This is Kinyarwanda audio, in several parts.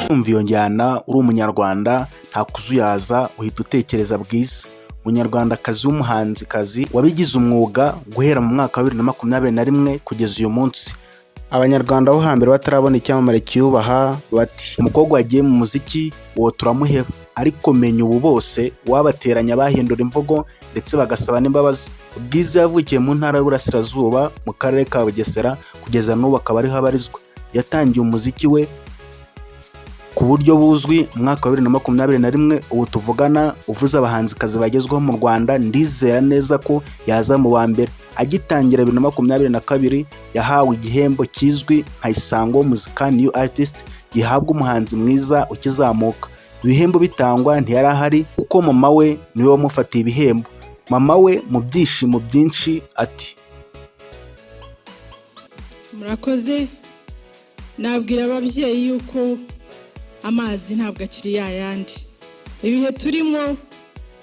Umva iyo njyana uri umunyarwanda nta kuzuyaza uhita utekereza Bwiza, umunyarwandakazi w'umuhanzikazi wabigize umwuga guhera mu mwaka wa 2021 kugeza uyu munsi. Abanyarwanda bo hambere batarabona icyamamare kiyubaha bati umukobwa wagiye mu muziki uwo turamuheba, ariko menya ubu bose wabateranya bahindura imvugo ndetse bagasaba n'imbabazi. Bwiza yavukiye mu ntara y'Uburasirazuba mu karere ka Bugesera, kugeza n'ubu akaba ariho abarizwa. Yatangiye umuziki we ku buryo buzwi mu mwaka wa 2021. Ubu tuvugana uvuze abahanzikazi bagezweho mu Rwanda, ndizera neza ko yaza mu wa mbere. Agitangira 2022 yahawe igihembo kizwi nka Isango Musical New Artist, gihabwa umuhanzi mwiza ukizamuka. Ibihembo bitangwa ntiyari ahari kuko mama we niwe wamufatiye ibihembo. Mama we mu byishimo byinshi ati murakoze, nabwira ababyeyi yuko amazi ntabwo akiri yayandi. Ibihe turimo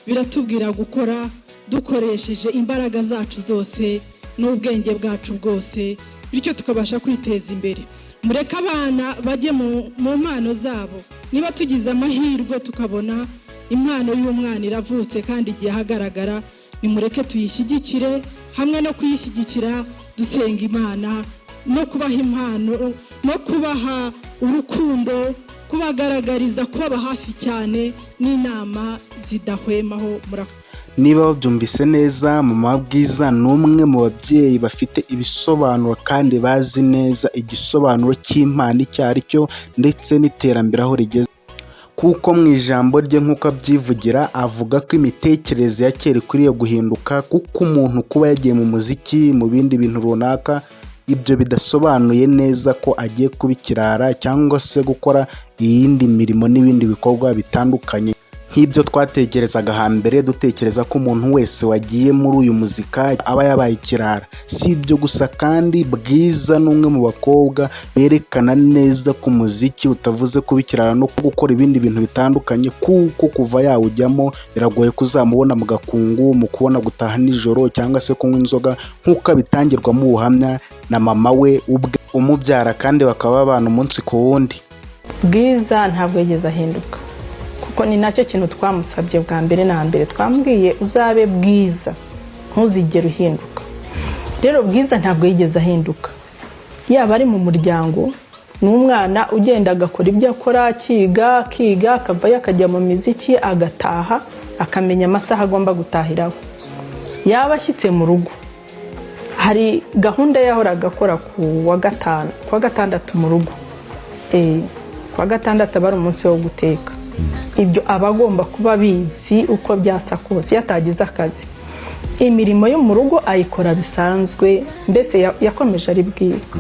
biratubwira gukora dukoresheje imbaraga zacu zose n'ubwenge bwacu bwose, bityo tukabasha kwiteza imbere. Mureka abana bajye mu mpano zabo. Niba tugize amahirwe tukabona impano y'umwana iravutse kandi igiye ahagaragara, nimureke tuyishyigikire. Hamwe no kuyishyigikira dusenga Imana no kubaha impano no kubaha urukundo, kubagaragariza kubaba hafi cyane n'inama zidahwemaho. Niba wabyumvise neza, mama Bwiza ni umwe mu babyeyi bafite ibisobanuro kandi bazi neza igisobanuro cy'impano icyo ari cyo ndetse n'iterambere aho rigeze, kuko mu ijambo rye nk'uko abyivugira avuga ko imitekerereze ya kera ikwiriye guhinduka, kuko umuntu kuba yagiye mu muziki mu bindi bintu runaka ibyo bidasobanuye neza ko agiye kuba ikirara cyangwa se gukora iyindi mirimo n'ibindi bikorwa bitandukanye nk'ibyo twatekerezaga hambere, dutekereza ko umuntu wese wagiye muri uyu muzika aba yabaye ikirara. Si ibyo gusa kandi Bwiza ni umwe mu bakobwa berekana neza ko umuziki utavuze kuba ikirara no gukora ibindi bintu bitandukanye, kuko kuva yawujyamo biragoye kuzamubona mu gakungu, mu kubona gutaha nijoro cyangwa se kunywa inzoga nk'uko abitangirwamo ubuhamya na mama we ubwe umubyara, kandi bakaba babana umunsi ku wundi. Bwiza ntabwo yigeze ahinduka, kuko ni nacyo kintu twamusabye bwa mbere na mbere. Twambwiye uzabe Bwiza, ntuzigere uhinduka. Rero Bwiza ntabwo yigeze ahinduka, yaba ari mu muryango n'umwana ugenda agakora ibyo akora, akiga akavayo akajya mu miziki agataha, akamenya amasaha agomba gutahiraho. Yaba ashyitse mu rugo, hari gahunda yahoraga akora ku wa gatandatu mu rugo. Ku wa gatandatu aba ari umunsi wo guteka. Ibyo aba agomba kuba bizi uko byasa kose. Yatagize akazi, imirimo yo mu rugo ayikora bisanzwe, mbese yakomeje ari Bwiza.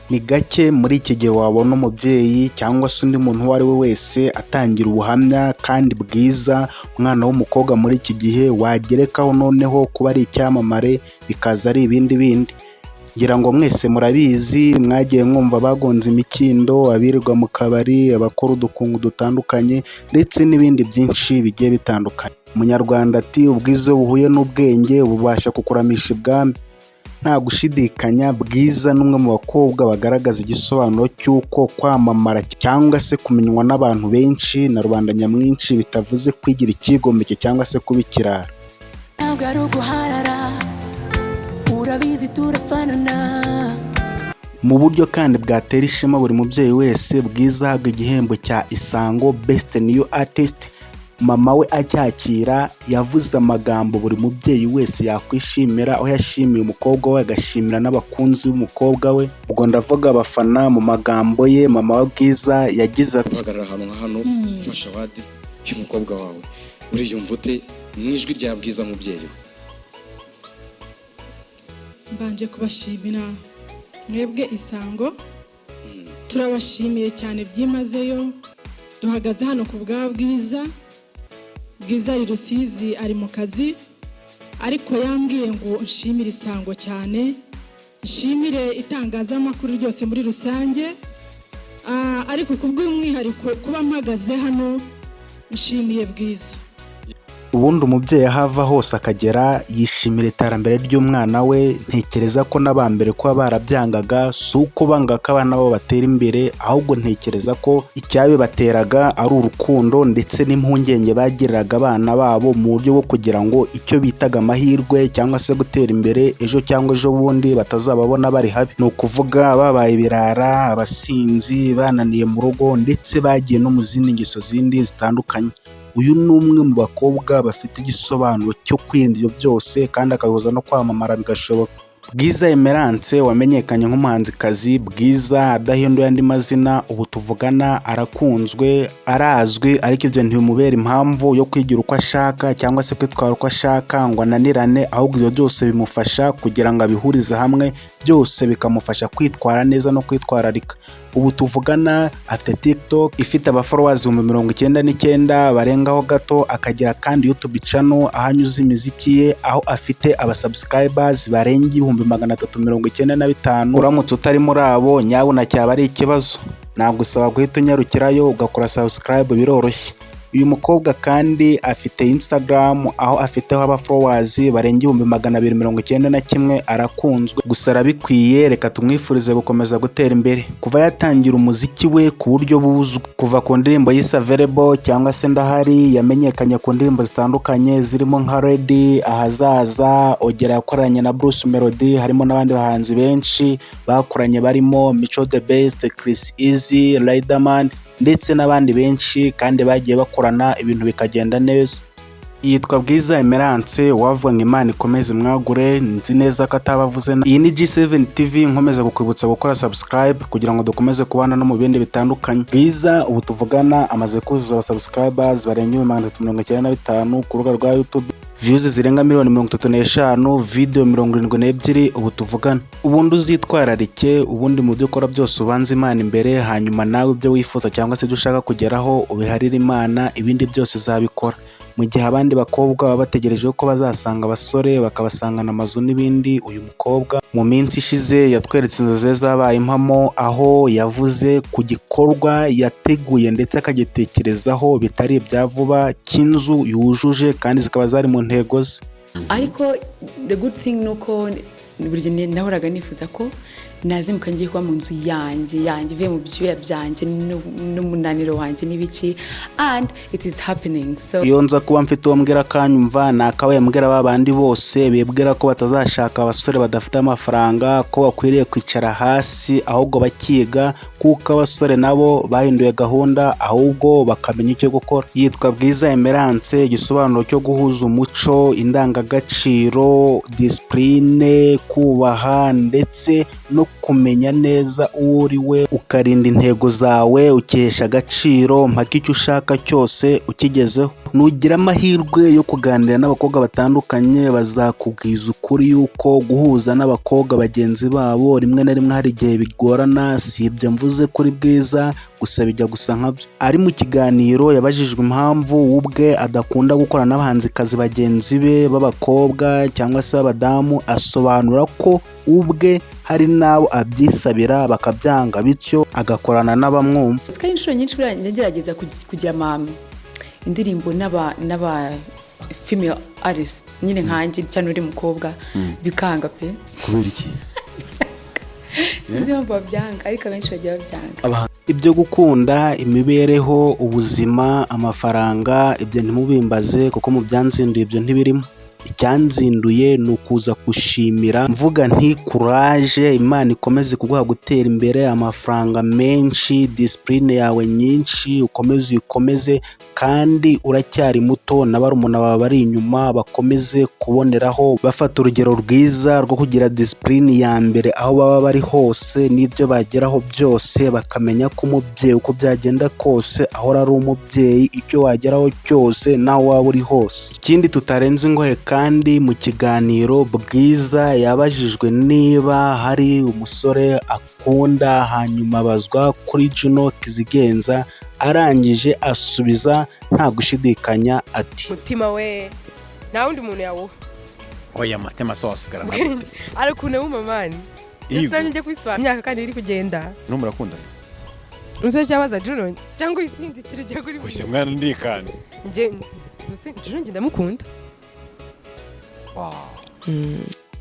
Ni gake muri iki gihe wabona umubyeyi cyangwa se undi muntu uwo ari we wese atangira ubuhamya, kandi Bwiza umwana w'umukobwa muri iki gihe wagerekaho noneho kuba ari icyamamare bikaza ari ibindi bindi. Ngira ngo mwese murabizi, mwagiye mwumva bagonze imikindo, abirirwa mu kabari, abakora udukungu dutandukanye ndetse n'ibindi byinshi bigiye bitandukanye. Umunyarwanda ati ubwiza buhuye n'ubwenge bubasha kukuramisha ibwami. Nta gushidikanya Bwiza n'umwe mu bakobwa bagaragaza igisobanuro cy'uko kwamamara cyangwa se kumenywa n'abantu benshi na rubanda nyamwinshi bitavuze kwigira ikigomeke cyangwa se kuba ikirara. Ntabwo ari uguharara, urabizi turafanana. Mu buryo kandi bwatera ishema buri mubyeyi wese, Bwiza ahabwa igihembo cya Isango Best New Artist. Mama we acyakira yavuze amagambo buri mubyeyi wese yakwishimira, aho yashimiye umukobwa we agashimira n'abakunzi b'umukobwa we. Ubwo ndavuga abafana. Mu magambo ye mama wa Bwiza yagize ati uhagarara ahantu nka hano ufasha wadi y'umukobwa wawe, uriyumva ute mu ijwi rya Bwiza mubyeyi we? Mbanje kubashimira mwebwe Isango, turabashimiye cyane byimazeyo. Duhagaze hano ku bwa Bwiza. Bwiza ari Rusizi, ari mu kazi, ariko yambwiye ngo nshimire Isango cyane, nshimire itangazamakuru ryose muri rusange, ariko kubw'umwihariko kuba mpagaze hano nshimiye Bwiza. ubundi umubyeyi aho ava hose akagera yishimira iterambere ry'umwana we. Ntekereza ko n'abambere kuba barabyangaga si uko banga ko abana babo batera imbere, ahubwo ntekereza ko icyabibateraga ari urukundo ndetse n'impungenge bagiriraga abana babo mu buryo bwo kugira ngo icyo bitaga amahirwe cyangwa se gutera imbere ejo cyangwa ejo bundi batazababona bari habi. Ni ukuvuga babaye ibirara, abasinzi, bananiye mu rugo ndetse bagiye no mu zindi ngeso zindi zitandukanye. Uyu ni umwe mu bakobwa bafite igisobanuro cyo kwirinda ibyo byose kandi akabihuza no kwamamara bigashoboka. Bwiza Emerance wamenyekanye nk'umuhanzikazi Bwiza adahinduye andi mazina, ubu tuvugana arakunzwe, arazwi, ariko ibyo ntibimubera impamvu yo kwigira uko ashaka cyangwa se kwitwara uko ashaka ngo ananirane, ahubwo ibyo byose bimufasha kugira ngo abihurize hamwe, byose bikamufasha kwitwara neza no kwitwararika. Ubu tuvugana afite TikTok ifite abafollowers 99 barengaho gato, akagira kandi YouTube channel aho anyuza imiziki ye, aho afite abasubscribers barenga 395. Uramutse utari muri abo nyabuna cyaba ari ikibazo, nagusaba guhita unyarukirayo ugakora subscribe, biroroshye. Uyu mukobwa kandi afite Instagram aho afiteho abafollowers barenga 291, arakunzwe gusa arabikwiye. Reka tumwifurize gukomeza gutera imbere. Kuva yatangira umuziki we ku buryo buzwi, kuva ku ndirimbo yise Available cyangwa se Ndahari, yamenyekanye ku ndirimbo zitandukanye zirimo nka Ready, Ahazaza, Ogera yakoranye na Bruce Melody, harimo n'abandi bahanzi benshi bakoranye barimo Mico The Best, Chris Easy, Riderman ndetse n'abandi benshi, kandi bagiye bakorana ibintu bikagenda neza. Yitwa Bwiza Emerance, wavuga ngo Imana ikomeze mwagure, nzi neza ko atabavuze. Iyi ni G7 TV, nkomeza kukwibutsa gukora subscribe kugira ngo dukomeze kubana no mu bindi bitandukanye. Bwiza ubu tuvugana amaze kuzuza subscribers barenga 395 ku rubuga rwa YouTube, views zirenga 35,000, video 72. ubu tuvugana. Ubundi uzitwararike, ubundi mu byo ukora byose ubanze Imana imbere, hanyuma nawe ibyo wifuza cyangwa se ibyo ushaka kugeraho ubiharira Imana, ibindi byose zabikora. Mu gihe abandi bakobwa baba bategereje ko bazasanga abasore bakabasangana amazu n'ibindi, uyu mukobwa mu minsi ishize yatweretse inzozi zabaye impamo, aho yavuze ku gikorwa yateguye ndetse akagitekerezaho bitari ibya vuba, cy'inzu yujuje kandi zikaba zari mu ntego ze. Ariko the good thing nuko buri gihe nahoraga nifuza ko nazimuka ngiye kuba mu nzu yanjye ivuye mu byuya byanjye n'umunaniro wanjye n'ibiki, and it is happening. So iyo nza kuba mfite uwo mbwira akanyumva, nakabaye mbwira babandi bose bibwira ko batazashaka abasore badafite amafaranga, ko bakwiriye kwicara hasi ahubwo bakiga, kuko abasore nabo bahinduye gahunda ahubwo bakamenya icyo gukora. Yitwa Bwiza Emerance, igisobanuro cyo guhuza umuco, indangagaciro, discipline, kubaha ndetse no kumenya neza uwo uri we, ukarinda intego zawe, ukesha agaciro mpaka icyo ushaka cyose ukigezeho. Nugira amahirwe yo kuganira n'abakobwa batandukanye, bazakubwiza ukuri yuko guhuza n'abakobwa bagenzi babo rimwe na rimwe hari igihe bigorana. Si ibyo mvuze kuri Bwiza gusa, bijya gusa nkabyo. Ari mu kiganiro yabajijwe impamvu ubwe adakunda gukora n'abahanzikazi bagenzi be b'abakobwa cyangwa se b'abadamu, asobanura ko ubwe hari nabo abyisabira bakabyanga, bityo agakorana n'abamwumva. Sikari inshuro nyinshi ngerageza kugira indirimbo n'aba female artists nyine nkanjye cyane uri mukobwa, bikanga pe. Kubera iki? Sinzi impamvu babyanga, ariko abenshi bagiye babyanga. Ibyo gukunda, imibereho, ubuzima, amafaranga, ibyo ntimubimbaze kuko mu byanzinduye ibyo ntibirimo. Icyanzinduye ni ukuza gushimira, mvuga nti courage, Imana ikomeze kuguha gutera imbere, amafaranga menshi, discipline yawe nyinshi, ukomeze kandi uracyari muto, na barumuna bawe bari inyuma bakomeze kuboneraho bafata urugero rwiza rwo kugira discipline ya mbere aho baba bari hose, n'ibyo bageraho byose bakamenya ko umubyeyi uko byagenda kose ahora ari umubyeyi, icyo wageraho cyose naho waba uri hose. Ikindi tutarenze ingohe, kandi mu kiganiro Bwiza yabajijwe niba hari umusore akunda, hanyuma abazwa kuri Juno Kizigenza, arangije asubiza nta gushidikanya ati mutima we nta wundi muntu yawo. Oya matema so wasigara nabute. Arakune w'umamani. Ese njye kwisaba imyaka kandi iri kugenda. Numurakundana. Uzo cyabaza Juno cyangwa isindi kirije kuri. Oya mwana ndikanze. Nje Juru ngenda mukunda.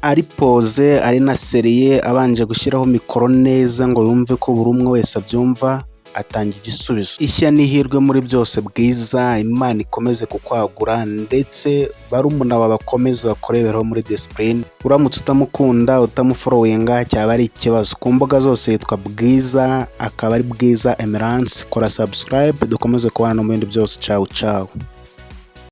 ari pose ari na seriye abanje gushyiraho mikoro neza ngo yumve ko buri umwe wese abyumva atanga igisubizo. Ishya n'ihirwe muri byose Bwiza, Imana ikomeze kukwagura ndetse barumuna bakomeze bakoreberaho muri discipline. Uramutse utamukunda utamufollowinga cyaba ari ikibazo. Ku mbuga zose yitwa Bwiza, akaba ari Bwiza Emerance. Kora subscribe dukomeze kubana no mu bindi byose. Ciao ciao.